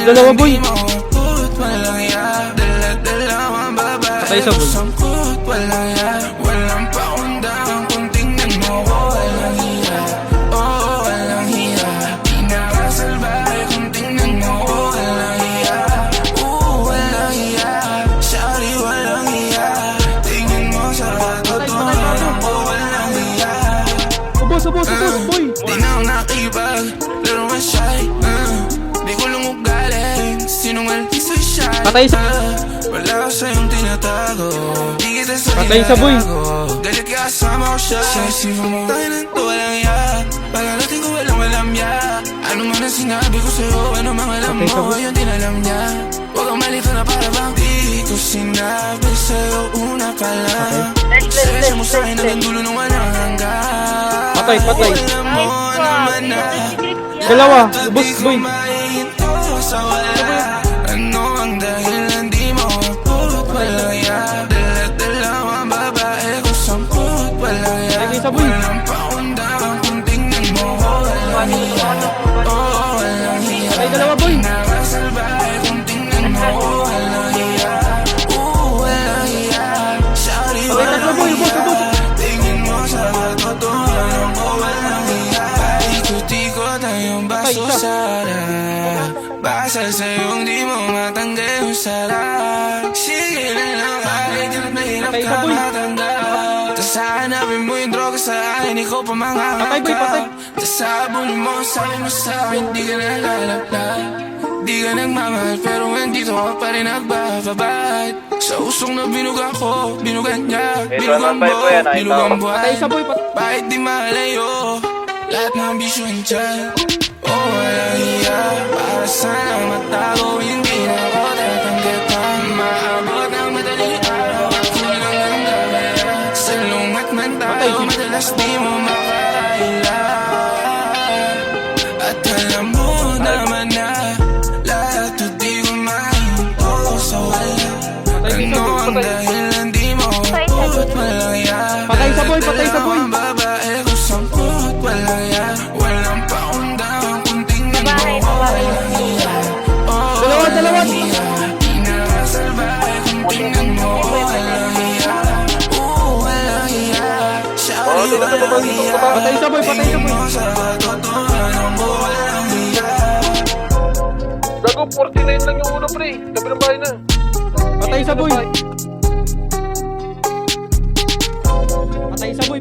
Dalawa boy. Patay sa boy. Ubos, boy. Di na ako nakipag, laro man shy. Di ko lang ugaling, sinungal di sa shy. Patay sa... Wala ka sa'yong tinatago, di kita sa Patay sa boy. Galit ka kasama ko siya. Sa isipan mo, tayo nang to walang yan. Pagkarating ko walang ya. Ano man ang sinabi ko sa'yo, ano mang alam mo, yun din alam niya. Huwag kang malito na para bang di ko sinabi sa'yo una pa lang. Seryoso mo sa'kin hanggang dulo nung walang hanggang. Patay. Alam mo naman na Dalawa, ubos boy. Ano ang dahilan di mo put walang ya. Dalawang babae ko samput walang ya. Patay sa boy. Walang paundang kung tingnan mo walang hiya. Walang hiya. Patay dalawa boy. Nakasalbahe kung tingnan mo walang hiya. Walang hiya. Sorry walang hiya. Tingin mo sa katotohanan ko walang hiya. Ikot-ikot ang iyong baso sana. Basal sa'yong di mo matanggal yung sarap. Sige na lang kahit hirap na hirap ka matanda. Tas hanapin mo yung droga sa akin, ikaw pa Patay boy, patay. Tas sabon mo, sabi mo sa'kin, di ka nalalaplat. Di ka nagmamahal pero nandito ka pa rin nagbababad. Sa usong na binugan ko, binugan niya. Binugan mo, binugan buhay. Patay sa boy. Bakit di malayo? Lahat ng bisyo andyan. Walang hiya. Para sana matago, hindi na ako tatanggipan. Maabot ng madaling araw, kulang ang gabi. Sa lungat man tayo, madalas di mo makakailan. At alam mo naman na lahat to di ko mahinto sa wala. Ano ang dahilan di mo put walang hiya. Patay sa boy. Dalawang babae ko samput walang hiya. Walang paundang kung tingnan mo walang hiya. Dalawa. Pinakasalbahe kung tingnan mo walang hiya. Walang hiya. Sorry walang hiya. Patay sa boy. Tingin mo sa katotohanan ko walang hiya. Gago, 49 lang yung uno, pre. Gabi ng bahay na. Patay sa boy. Patay sa boy.